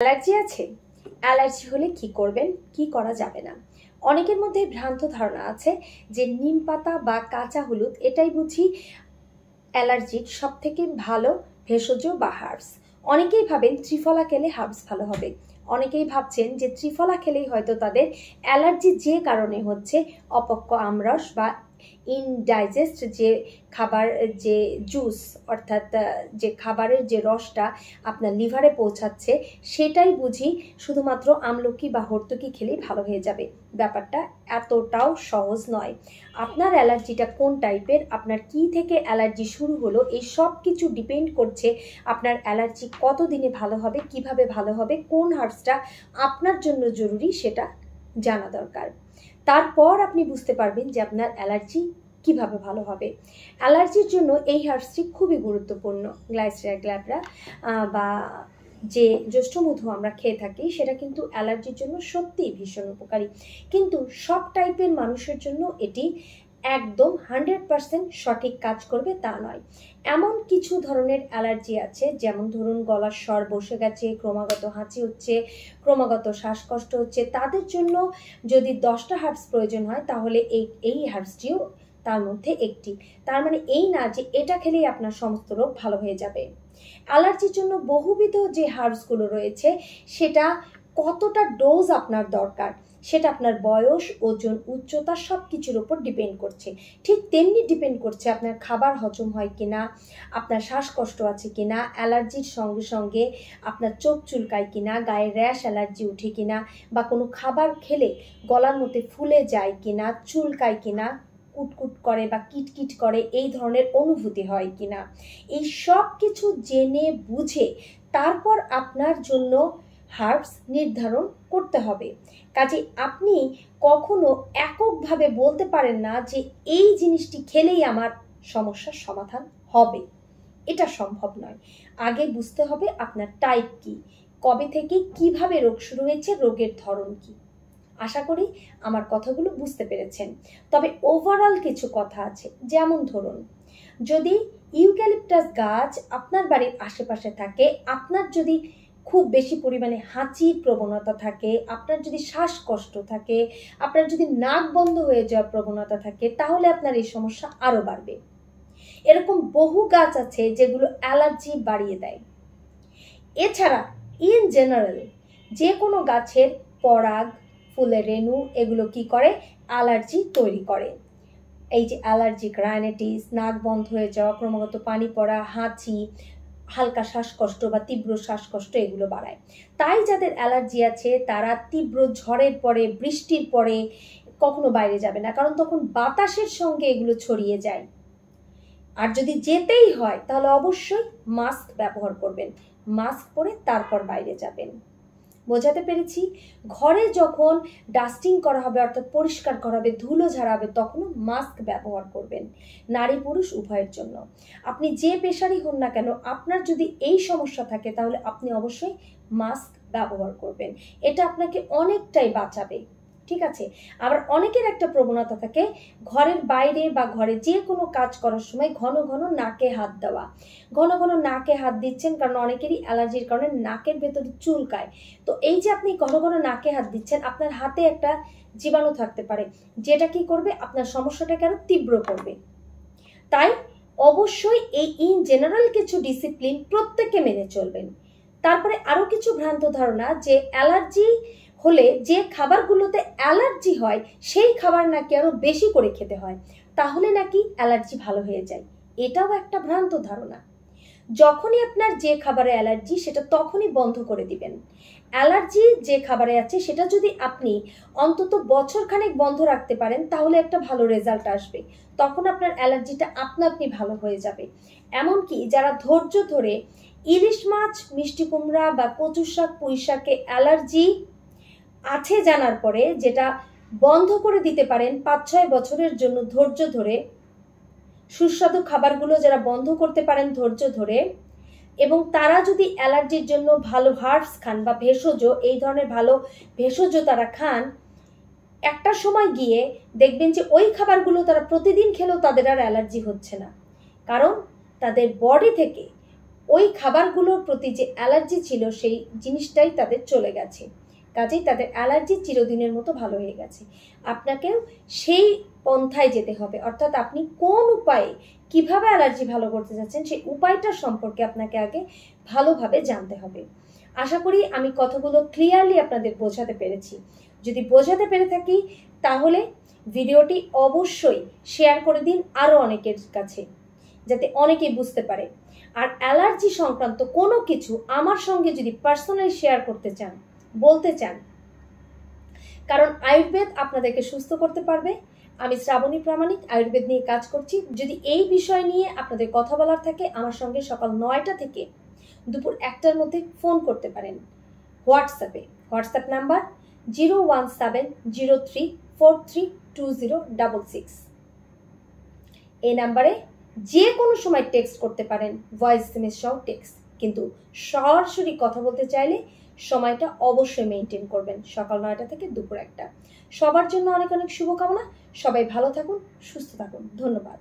Allergy আছে? Allergy হলে কি করবেন, কি করা যাবে না? অনেকের মধ্যে ভ্রান্ত ধারণা আছে যে নিম পাতা বা কাঁচা হলুদ এটাই বুঝি অ্যালার্জির সব থেকে ভালো ভেষজ বা হার্বস। অনেকেই ভাবেন ত্রিফলা খেলে হার্বস ভালো হবে। অনেকেই ভাবছেন যে ত্রিফলা খেলেই হয়তো তাদের অ্যালার্জি যে কারণে হচ্ছে, অপক্ষ আমরস বা ইনডাইজেস্ট যে খাবার, যে জুস অর্থাৎ যে খাবারের যে রসটা আপনার লিভারে পৌঁছাচ্ছে, সেটাই বুঝি শুধুমাত্র আমলকি বা হর্তকি খেলেই ভালো হয়ে যাবে। ব্যাপারটা এতটাও সহজ নয়। আপনার অ্যালার্জিটা কোন টাইপের, আপনার কি থেকে অ্যালার্জি শুরু হলো, এই সব কিছু ডিপেন্ড করছে আপনার অ্যালার্জি কতদিনে ভালো হবে, কিভাবে ভালো হবে, কোন হার্বসটা আপনার জন্য জরুরি সেটা জানা দরকার। তারপর আপনি বুঝতে পারবেন যে আপনার অ্যালার্জি কিভাবে ভালো হবে। অ্যালার্জির জন্য এই হার্বসটি খুবই গুরুত্বপূর্ণ। গ্লাইসেরিয়া গ্ল্যাবরা বা যে জ্যৈষ্ঠমধু আমরা খেয়ে থাকি সেটা কিন্তু অ্যালার্জির জন্য সত্যিই ভীষণ উপকারী, কিন্তু সব টাইপের মানুষের জন্য এটি একদম 100% সঠিক কাজ করবে তা নয়। এমন কিছু ধরনের অ্যালার্জি আছে, যেমন ধরুন গলার স্বর বসে গেছে, ক্রমাগত হাঁচি হচ্ছে, ক্রমাগত শ্বাসকষ্ট হচ্ছে, তাদের জন্য যদি 10টা হার্বস প্রয়োজন হয় তাহলে এই হার্বসটিও তার মধ্যে একটি। তার মানে এই না যে এটা খেলেই আপনার সমস্ত রোগ ভালো হয়ে যাবে। অ্যালার্জির জন্য বহুবিধ যে হার্বসগুলো রয়েছে সেটা কতটা ডোজ আপনার দরকার সেটা আপনার বয়স, ওজন, উচ্চতা সব কিছুর উপর ডিপেন্ড করছে। ঠিক তেমনি ডিপেন্ড করছে আপনার খাবার হজম হয় কিনা, আপনার শ্বাসকষ্ট আছে কিনা, অ্যালার্জির সঙ্গে সঙ্গে আপনার চোখ চুলকায় কিনা, গায়ে র্যাশ অ্যালার্জি উঠে কিনা, বা কোনো খাবার খেলে গলার মধ্যে ফুলে যায় কিনা, চুলকায় কিনা, কুটকুট করে বা কিটকিট করে এই ধরনের অনুভূতি হয় কিনা, এই সব কিছু জেনে বুঝে তারপর আপনার জন্য হার্বস নির্ধারণ করতে হবে। কাজে আপনি কখনো এককভাবে বলতে পারেন না যে এই জিনিসটি খেলেই আমার সমস্যার সমাধান হবে, এটা সম্ভব নয়। আগে বুঝতে হবে আপনার টাইপ কি, কবে থেকে কিভাবে রোগ শুরু হয়েছে, রোগের ধরন কি। আশা করি আমার কথাগুলো বুঝতে পেরেছেন। তবে ওভারঅল কিছু কথা আছে, যেমন ধরুন যদি ইউক্যালিপটাস গাছ আপনার বাড়ির আশেপাশে থাকে, আপনার যদি খুব বেশি পরিমাণে হাঁচির প্রবণতা থাকে, আপনার যদি শ্বাসকষ্ট থাকে, আপনার যদি নাক বন্ধ হয়ে যাওয়ার প্রবণতা থাকে, তাহলে আপনার এই সমস্যা আরও বাড়বে। এরকম বহু গাছ আছে যেগুলো অ্যালার্জি বাড়িয়ে দেয়। এছাড়া ইন জেনারেল যে কোনো গাছের পরাগ, ফুলের রেণু এগুলো কি করে, অ্যালার্জি তৈরি করে। এই যে অ্যালার্জিক রাইনাইটিস, নাক বন্ধ হয়ে যাওয়া, ক্রমাগত পানি পড়া, হাঁচি, হালকা শ্বাসকষ্ট বা তীব্র শ্বাসকষ্ট এগুলো বাড়ায়। তাই যাদের অ্যালার্জি আছে তারা তীব্র ঝড়ের পরে, বৃষ্টির পরে কখনো বাইরে যাবে না, কারণ তখন বাতাসের সঙ্গে এগুলো ছড়িয়ে যায়। আর যদি যেতেই হয় তাহলে অবশ্যই মাস্ক ব্যবহার করবেন, মাস্ক পরে তারপর বাইরে যাবেন। বোঝাতে পেরেছি? ঘরে যখন ডাস্টিং করা হবে অর্থাৎ পরিষ্কার করা হবে, ধুলো ঝাড়া হবে, তখনও মাস্ক ব্যবহার করবেন, নারী পুরুষ উভয়ের জন্য। আপনি যে পেশারই হন না কেন, আপনার যদি এই সমস্যা থাকে তাহলে আপনি অবশ্যই মাস্ক ব্যবহার করবেন, এটা আপনাকে অনেকটাই বাঁচাবে। ঠিক আছে? আবার অনেকের একটা প্রবণতা থাকে ঘরের বাইরে বা ঘরে যে কোনো কাজ করার সময় ঘন ঘন নাকে হাত দেওয়া। ঘন ঘন নাকে হাত দিচ্ছেন কারণ অনেকেরই অ্যালার্জির কারণে নাকের ভেতরে চুলকায়। তো এই যে আপনি ঘন ঘন নাকে হাত দিচ্ছেন, আপনার হাতে একটা জীবাণু থাকতে পারে যেটা কি করবে, আপনার সমস্যাটাকে আরো তীব্র করবে। তাই অবশ্যই এই ইন জেনারেল কিছু ডিসিপ্লিন প্রত্যেকে মেনে চলবেন। তারপরে আরো কিছু ভ্রান্ত ধারণা যে অ্যালার্জি হলে যে খাবারগুলোতে অ্যালার্জি হয় সেই খাবার নাকি আরো বেশি করে খেতে হয়, তাহলে নাকি অ্যালার্জি ভালো হয়ে যায়। এটাও একটা ভ্রান্ত ধারণা। যখনই আপনার যে খাবারে অ্যালার্জি সেটা তখনই বন্ধ করে দিবেন। অ্যালার্জি যে খাবারে আছে সেটা যদি আপনি অন্তত বছরখানেক বন্ধ রাখতে পারেন তাহলে একটা ভালো রেজাল্ট আসবে, তখন আপনার অ্যালার্জিটা আপনি ভালো হয়ে যাবে। এমনকি যারা ধৈর্য ধরে ইলিশ মাছ, মিষ্টি কুমড়া বা কচু শাক, পুঁই শাকে অ্যালার্জি আছে জানার পরে যেটা বন্ধ করে দিতে পারেন 5-6 বছরের জন্য ধৈর্য ধরে, সুস্বাদু খাবারগুলো যারা বন্ধ করতে পারেন ধৈর্য ধরে, এবং তারা যদি অ্যালার্জির জন্য ভালো হার্বস খান বা ভেষজ, এই ধরনের ভালো ভেষজ তারা খান, একটা সময় গিয়ে দেখবেন যে ওই খাবারগুলো তারা প্রতিদিন খেলেও তাদের আর অ্যালার্জি হচ্ছে না, কারণ তাদের বডি থেকে ওই খাবারগুলোর প্রতি যে অ্যালার্জি ছিল সেই জিনিসটাই তাদের চলে গেছে, কাজেই তাদের অ্যালার্জি চিরদিনের মতো ভালো হয়ে গেছে। আপনাকেও সেই পন্থায় যেতে হবে, অর্থাৎ আপনি কোন উপায়ে কিভাবে অ্যালার্জি ভালো করতে যাচ্ছেন সেই উপায়টা সম্পর্কে আপনাকে আগে ভালোভাবে জানতে হবে। আশা করি আমি কথাগুলো ক্লিয়ারলি আপনাদের বোঝাতে পেরেছি। যদি বোঝাতে পেরে থাকি তাহলে ভিডিওটি অবশ্যই শেয়ার করে দিন আরও অনেকের কাছে, যাতে অনেকেই বুঝতে পারে। আর অ্যালার্জি সংক্রান্ত কোনো কিছু আমার সঙ্গে যদি পার্সোনালি শেয়ার করতে চান, বলতে চান, কারণ আয়ুর্বেদ আপনাদেরকে সুস্থ করতে পারবে। আমি শ্রাবণী প্রামাণিক আয়ুর্বেদ নিয়ে কাজ করছি। যদি এই বিষয় নিয়ে আপনাদের কথা বলার থাকে আমার সঙ্গে সকাল 9টা থেকে দুপুর 1টার মধ্যে ফোন করতে পারেন হোয়াটসঅ্যাপ নাম্বার 01703432066। এই নাম্বারে যে কোনো সময় টেক্সট করতে পারেন, ভয়েস এসএমএস সহ টেক্সট, কিন্তু সরাসরি কথা বলতে চাইলে সময়টা অবশ্যই মেনটেন করবেন, সকাল 9টা থেকে দুপুর 1টা। সবার জন্য অনেক অনেক শুভকামনা। সবাই ভালো থাকুন, সুস্থ থাকুন। ধন্যবাদ।